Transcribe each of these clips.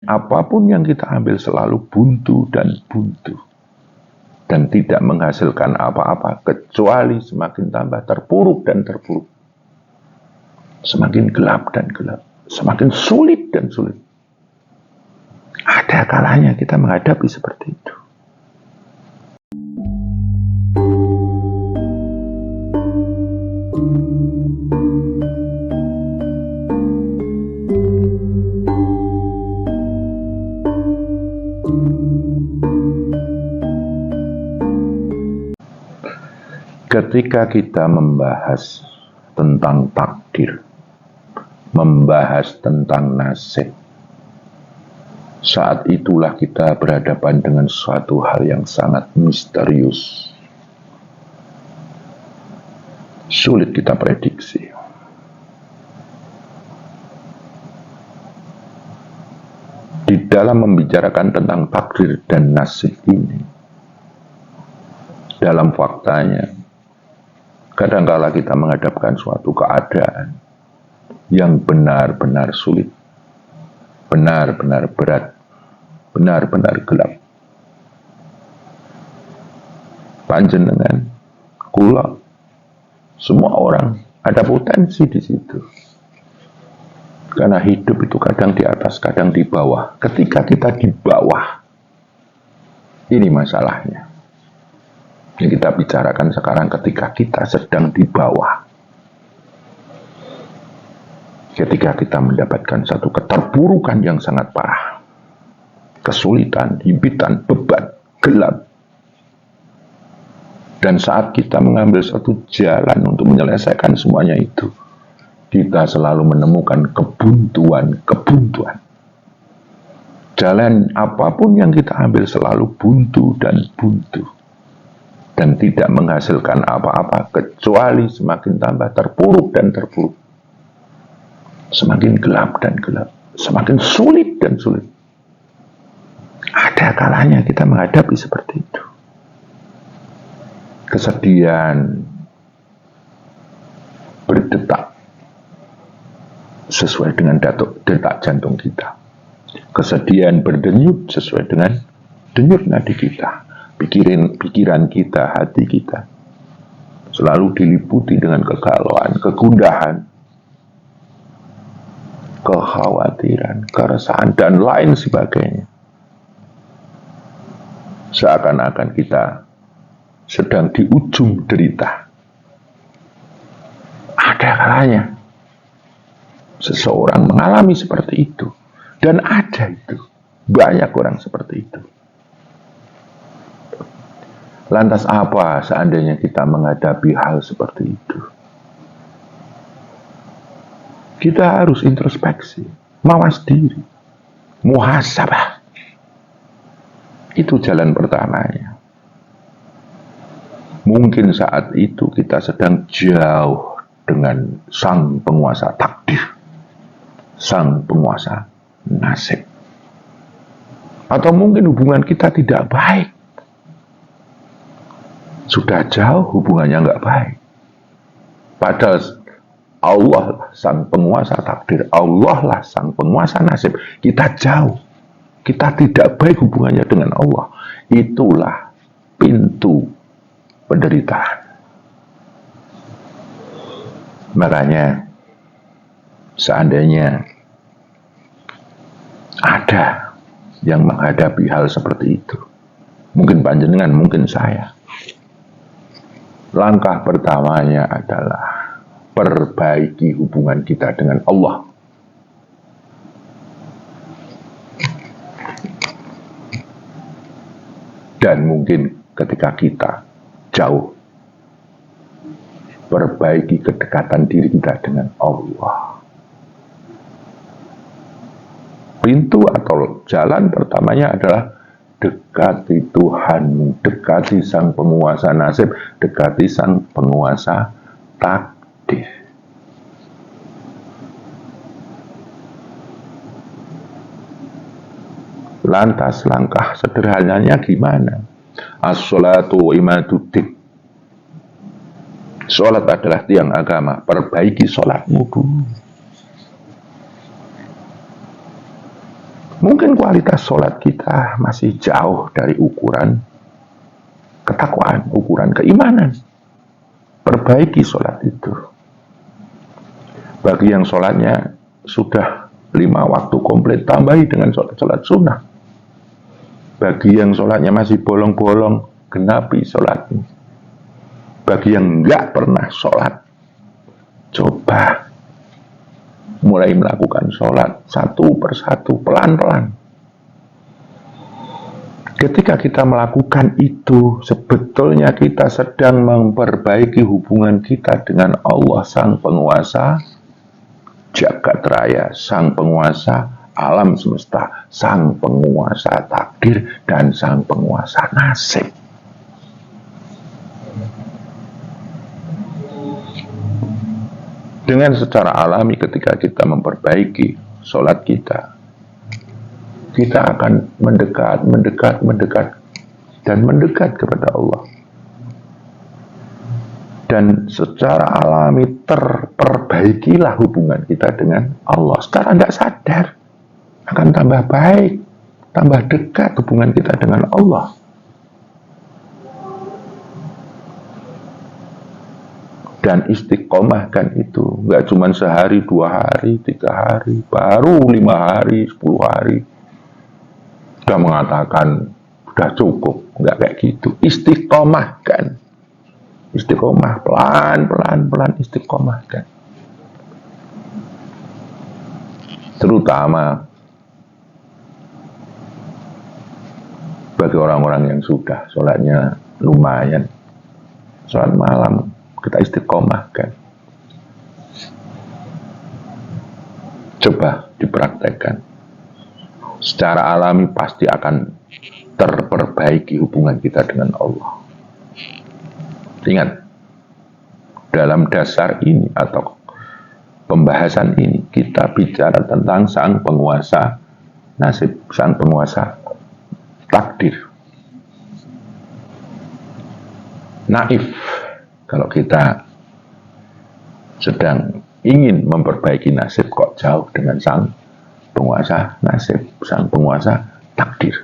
apapun yang kita ambil selalu buntu dan buntu. Dan tidak menghasilkan apa-apa kecuali semakin tambah terpuruk dan terpuruk. Semakin gelap dan gelap. Semakin sulit dan sulit. Ada kalanya kita menghadapi seperti itu. Ketika kita membahas tentang takdir, membahas tentang nasib, saat itulah kita berhadapan dengan suatu hal yang sangat misterius. Sulit kita prediksi. Di dalam membicarakan tentang takdir dan nasib ini, dalam faktanya, kadangkala kita menghadapkan suatu keadaan yang benar-benar sulit, benar-benar berat, benar-benar gelap. Panjenengan, kula, semua orang ada potensi di situ. Karena hidup itu kadang di atas, kadang di bawah. Ketika kita di bawah, ini masalahnya. Yang kita bicarakan sekarang ketika kita sedang di bawah. Ketika kita mendapatkan satu keterpurukan yang sangat parah. Kesulitan, himpitan, beban, gelap. Dan saat kita mengambil satu jalan untuk menyelesaikan semuanya itu, kita selalu menemukan kebuntuan. Jalan apapun yang kita ambil selalu buntu dan buntu. Dan tidak menghasilkan apa-apa kecuali semakin tambah terpuruk dan terpuruk. Semakin gelap dan gelap. Semakin sulit dan sulit. Ada kalanya kita menghadapi seperti itu. Kesedihan berdetak sesuai dengan detak jantung kita. Kesedihan berdenyut sesuai dengan denyut nadi kita. Pikiran kita, hati kita selalu diliputi dengan kegalauan, kegundahan, kekhawatiran, keresahan, dan lain sebagainya. Seakan-akan kita sedang di ujung derita. Ada kalanya seseorang mengalami seperti itu. Dan ada itu. Banyak orang seperti itu. Lantas apa seandainya kita menghadapi hal seperti itu? Kita harus introspeksi, mawas diri, muhasabah. Itu jalan pertamanya. Mungkin saat itu kita sedang jauh dengan sang penguasa takdir, sang penguasa nasib. Atau mungkin hubungan kita tidak baik. Sudah jauh hubungannya nggak baik. Padahal Allah lah sang penguasa takdir. Allah lah sang penguasa nasib. Kita jauh. Kita tidak baik hubungannya dengan Allah. Itulah pintu penderitaan. Makanya seandainya ada yang menghadapi hal seperti itu, mungkin panjenengan, mungkin saya, langkah pertamanya adalah perbaiki hubungan kita dengan Allah. Dan mungkin ketika kita jauh, perbaiki kedekatan diri kita dengan Allah. Pintu atau jalan pertamanya adalah dekati Tuhanmu, dekati sang penguasa nasib, dekati sang penguasa takdir. Lantas langkah sederhananya gimana? As-sholatu imaduddin. Sholat adalah tiang agama. Perbaiki sholatmu dulu. Mungkin kualitas sholat kita masih jauh dari ukuran ketakwaan, ukuran keimanan. Perbaiki sholat itu. Bagi yang sholatnya sudah 5 waktu komplit, tambahi dengan sholat sunnah. Bagi yang sholatnya masih bolong-bolong, genapi sholatnya. Bagi yang enggak pernah sholat, coba mulai melakukan sholat satu persatu, pelan-pelan. Ketika kita melakukan itu, sebetulnya kita sedang memperbaiki hubungan kita dengan Allah Sang Penguasa Jagat Raya, Sang Penguasa alam semesta, Sang Penguasa takdir, dan Sang Penguasa nasib. Dengan secara alami ketika kita memperbaiki sholat kita akan mendekat kepada Allah. Dan secara alami terperbaikilah hubungan kita dengan Allah. Secara tidak sadar akan tambah baik, tambah dekat hubungan kita dengan Allah. Dan istiqomahkan itu nggak cuma sehari, 2 hari, 3 hari, baru 5 hari, 10 hari sudah mengatakan sudah cukup. Nggak kayak gitu. Istiqomahkan. Istiqomah, pelan istiqomahkan. Terutama bagi orang-orang yang sudah sholatnya lumayan, sholat malam, kita istiqomahkan. Coba dipraktekkan. Secara alami pasti akan terperbaiki hubungan kita dengan Allah. Ingat, dalam dasar ini atau pembahasan ini kita bicara tentang Sang Penguasa nasib, Sang Penguasa takdir. Naif kalau kita sedang ingin memperbaiki nasib kok jauh dengan Sang Penguasa nasib, Sang Penguasa takdir.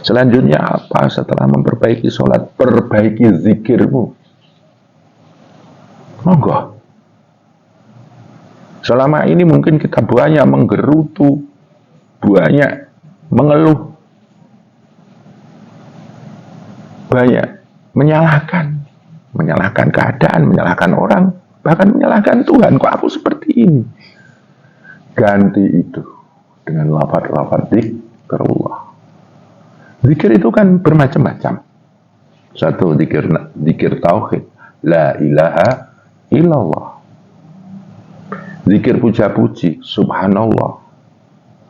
Selanjutnya apa setelah memperbaiki sholat? Perbaiki zikirmu. Monggo. Selama ini mungkin kita banyak menggerutu, banyak mengeluh, banyak menyalahkan keadaan, menyalahkan orang, bahkan menyalahkan Tuhan. Kok aku seperti ini? Ganti itu dengan lafaz-lafaz zikrullah. Zikir itu kan bermacam-macam. Satu, zikir tauhid, la ilaha illallah. Zikir puja-puji, subhanallah,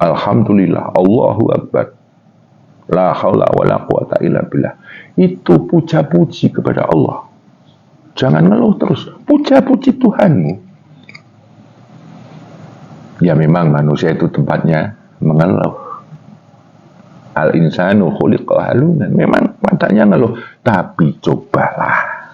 alhamdulillah, Allahu akbar, la haula wala quwata illa billah. Itu puja-puji kepada Allah. Jangan ngeluh terus, puja-puji Tuhanmu. Ya memang manusia itu tempatnya mengeluh. Al-insanu khuliqa halunan. Memang matanya ngeluh, tapi cobalah.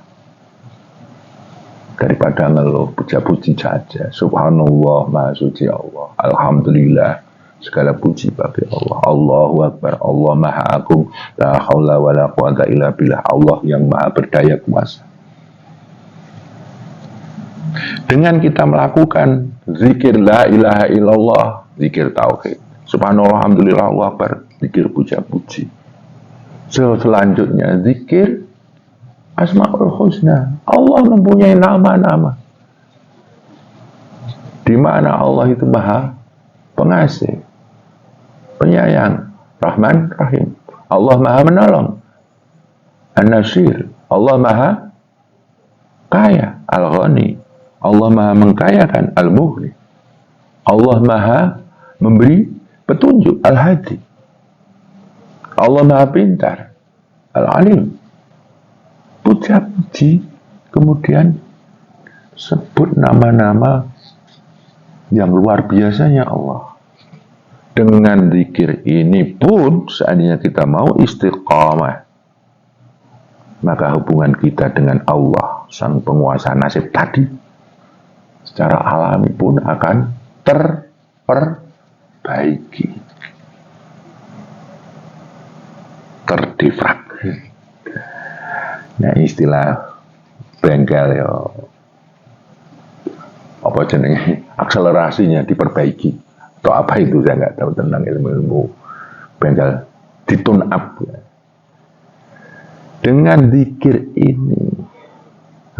Daripada ngeluh, puja-puji saja. Subhanallah, maha suci Allah. Alhamdulillah, segala puji bagi Allah. Allahu akbar, Allah maha agung. La haula wa la quwata illa billah. Allah yang maha berdaya kuasa. Dengan kita melakukan zikir la ilaha illallah, zikir tauhid, subhanallah, alhamdulillah, Allahu akbar, zikir puja-puji. Selanjutnya zikir Asmaul Husna. Allah mempunyai nama-nama, di mana Allah itu maha pengasih, penyayang, Rahman, Rahim. Allah maha menolong, An-Nasir. Allah maha kaya, Al-Ghani. Allah maha mengkayakan, Al-Mughni. Allah maha memberi petunjuk, Al-Hadi. Allah maha pintar, Al-Alim. Puja-puji, kemudian sebut nama-nama yang luar biasanya Allah. Dengan zikir ini pun seandainya kita mau istiqamah, maka hubungan kita dengan Allah, Sang Penguasa nasib tadi, secara alami pun akan memperbaiki, terdifrak. Nah, istilah bengkel ya apa jenenge, akselerasinya diperbaiki atau apa itu, saya nggak tahu tentang ilmu bengkel, ditune up. Dengan zikir ini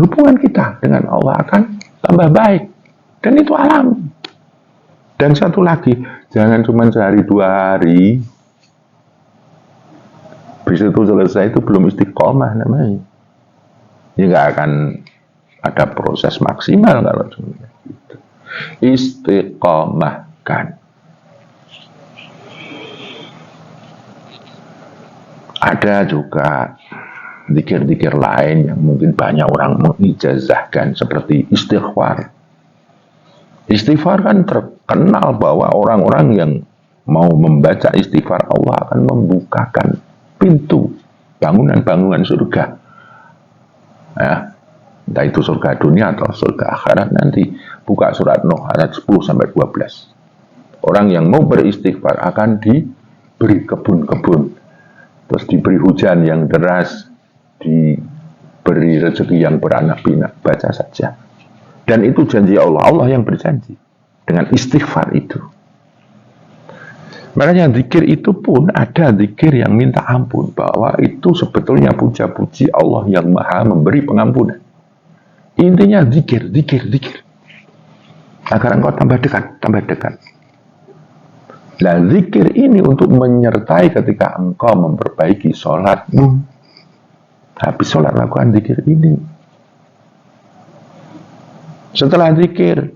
hubungan kita dengan Allah akan tambah baik, dan itu alami. Dan satu lagi, jangan cuma sehari 2 hari bis itu selesai, itu belum istiqomah namanya. Ya nggak akan ada proses maksimal kalau cuma gitu. Istiqomahkan. Ada juga zikir-zikir lain yang mungkin banyak orang mengijazahkan, seperti istighfar. Istighfar kan terkenal bahwa orang-orang yang mau membaca istighfar, Allah akan membukakan pintu bangunan-bangunan surga. Ya, entah itu surga dunia atau surga akhirat nanti. Buka surat Nuh ayat 10-12. Orang yang mau beristighfar akan diberi kebun-kebun, terus diberi hujan yang deras, diberi rezeki yang beranak pinak. Baca saja. Dan itu janji Allah. Allah yang berjanji dengan istighfar itu. Makanya zikir itu pun ada zikir yang minta ampun, bahwa itu sebetulnya puja-puji Allah yang maha memberi pengampunan. Intinya zikir. Agar engkau tambah dekat. Nah, zikir ini untuk menyertai ketika engkau memperbaiki sholatmu. Habis sholat lakukan zikir ini. Setelah zikir,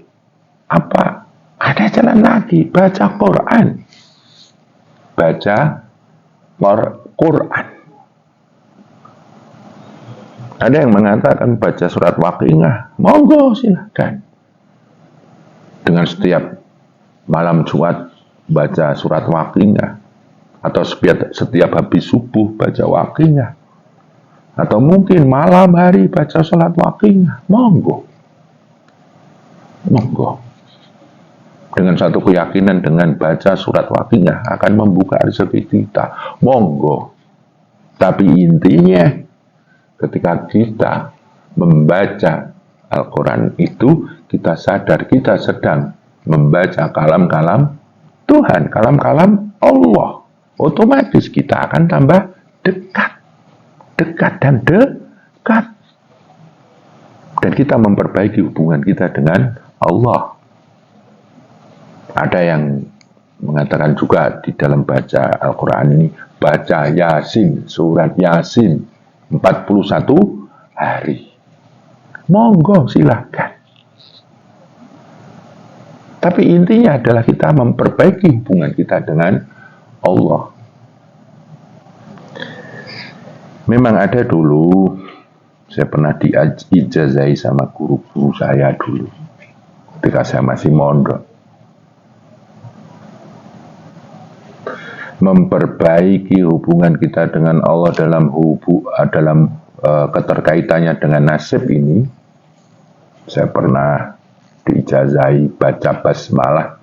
apa? Ada jalan lagi, baca Quran. Baca Quran. Ada yang mengatakan baca surat Waqiah, monggo silahkan. Dengan setiap malam Jumat baca surat Waqiah, atau setiap habis subuh baca Waqiah, atau mungkin malam hari baca surat Waqiah, monggo. Dengan satu keyakinan, dengan baca surat Waqiah akan membuka rezeki kita, monggo. Tapi intinya ketika kita membaca Al-Quran itu, kita sadar kita sedang membaca kalam-kalam Tuhan, kalam-kalam Allah. Otomatis kita akan tambah dekat. Dan kita memperbaiki hubungan kita dengan Allah. Ada yang mengatakan juga di dalam baca Al-Quran ini, baca Yasin, surat Yasin 41 hari. Monggo silahkan. Tapi intinya adalah kita memperbaiki hubungan kita dengan Allah. Memang ada dulu, saya pernah diijazahi sama guru-guru saya dulu, ketika saya masih mondok. Memperbaiki hubungan kita dengan Allah dalam keterkaitannya dengan nasib ini, saya pernah diijazahi baca basmalah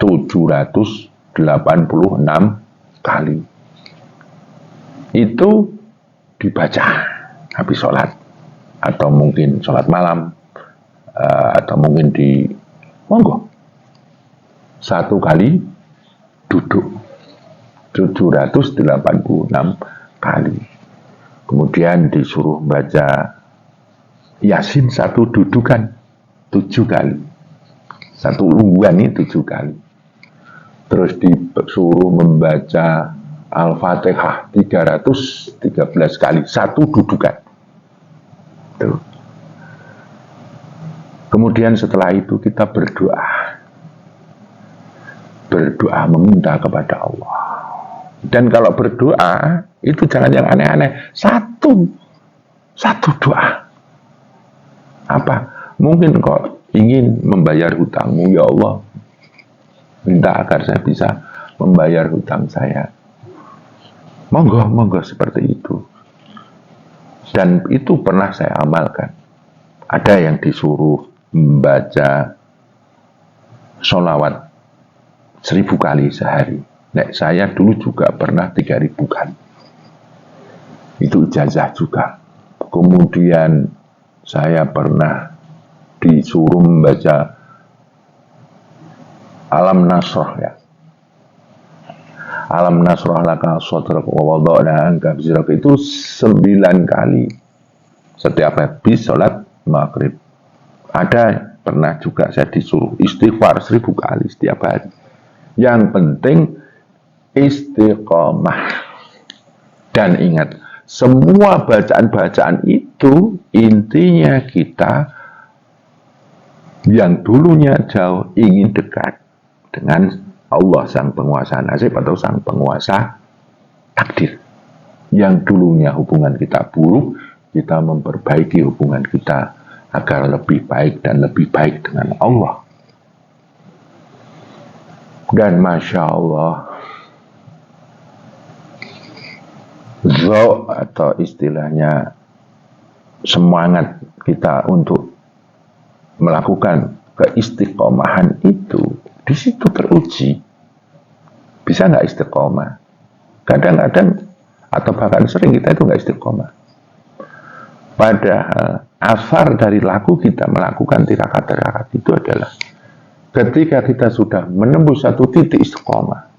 786 kali. Itu dibaca habis sholat, atau mungkin sholat malam, atau mungkin di monggo satu kali duduk 786 kali. Kemudian disuruh baca Yasin satu dudukan 7 kali, satu lungguan ini 7 kali. Terus disuruh membaca Al-Fatihah 313 kali, satu dudukan. Tuh. Kemudian setelah itu kita berdoa meminta kepada Allah. Dan kalau berdoa itu jangan yang aneh-aneh, satu doa. Apa? Mungkin kok ingin membayar hutangmu, ya Allah, minta agar saya bisa membayar hutang saya. Monggo seperti itu. Dan itu pernah saya amalkan. Ada yang disuruh membaca sholawat 1000 kali sehari. Nek saya dulu juga pernah 3000 kali. Itu ijazah juga. Kemudian saya pernah disuruh membaca Alam Nasrah ya. Alam Nasrah laka sodrak wa wada'na anka bizrak itu 9 kali setiap habis sholat maghrib. Ada pernah juga saya disuruh istighfar 1000 kali setiap hari. Yang penting istiqomah. Dan ingat, semua bacaan-bacaan itu intinya kita yang dulunya jauh ingin dekat dengan Allah sang penguasa nasib atau sang penguasa takdir. Yang dulunya hubungan kita buruk, kita memperbaiki hubungan kita agar lebih baik dan lebih baik dengan Allah. Dan Masya Allah, Zau atau istilahnya semangat kita untuk melakukan keistiqomahan itu di situ teruji. Bisa nggak istiqomah? Kadang-kadang atau bahkan sering kita itu nggak istiqomah. Padahal asar dari laku kita melakukan tirakat-tirakat itu adalah ketika kita sudah menembus satu titik istiqomah,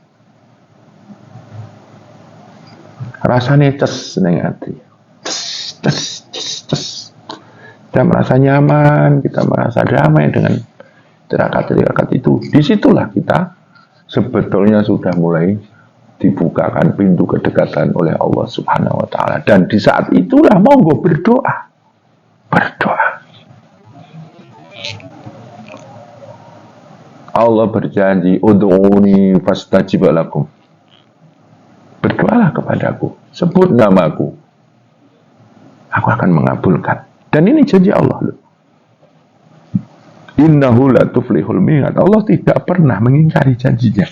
rasanya ces neng hati, ces. Kita merasa nyaman, kita merasa damai dengan tirakat-tirakat itu. Disitulah kita sebetulnya sudah mulai dibukakan pintu kedekatan oleh Allah Subhanahu wa Ta'ala. Dan di saat itulah monggo berdoa. Allah berjanji, ud'uni fastajib lakum. Berdoalah kepadaku, sebut namaku, aku akan mengabulkan. Dan ini janji Allah loh. Innahu la tuflihul mi'ad. Allah tidak pernah mengingkari janjinya.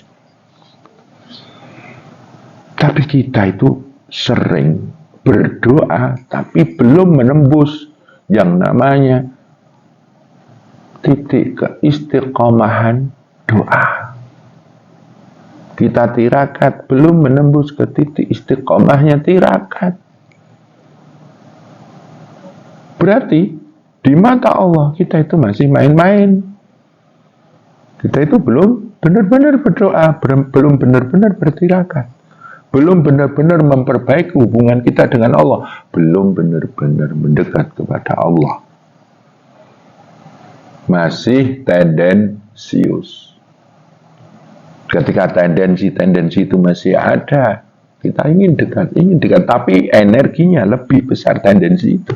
Tapi kita itu sering berdoa tapi belum menembus yang namanya titik keistiqomahan doa. Kita tirakat belum menembus ke titik istiqomahnya tirakat. Berarti di mata Allah kita itu masih main-main. Kita itu belum benar-benar berdoa, belum benar-benar bertirakat, belum benar-benar memperbaiki hubungan kita dengan Allah, belum benar-benar mendekat kepada Allah. Masih tendensius. Ketika tendensi itu masih ada, kita ingin dekat, tapi energinya lebih besar tendensi itu.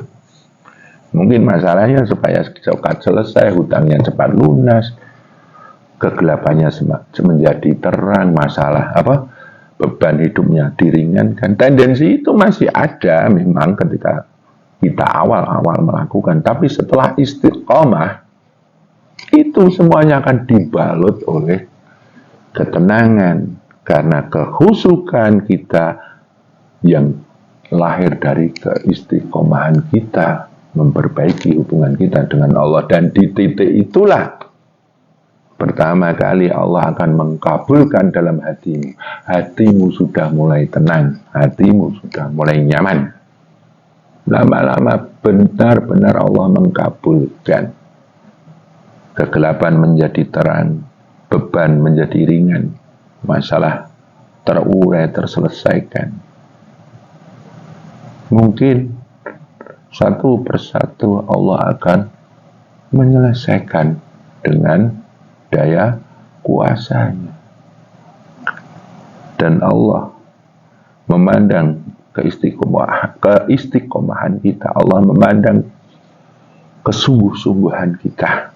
Mungkin masalahnya supaya cepat selesai, hutangnya cepat lunas, kegelapannya menjadi terang, masalah beban hidupnya diringankan. Tendensi itu masih ada memang ketika kita awal-awal melakukan, tapi setelah istiqomah itu semuanya akan dibalut oleh ketenangan karena kehusukan kita yang lahir dari keistiqomahan kita, memperbaiki hubungan kita dengan Allah. Dan di titik itulah pertama kali Allah akan mengkabulkan dalam hatimu. Hatimu sudah mulai tenang, hatimu sudah mulai nyaman. Lama-lama benar-benar Allah mengkabulkan. Kegelapan menjadi terang, beban menjadi ringan, masalah terurai, terselesaikan. Mungkin satu persatu Allah akan menyelesaikan dengan daya kuasanya. Dan Allah memandang keistiqomahan kita. Allah memandang kesungguh-sungguhan kita.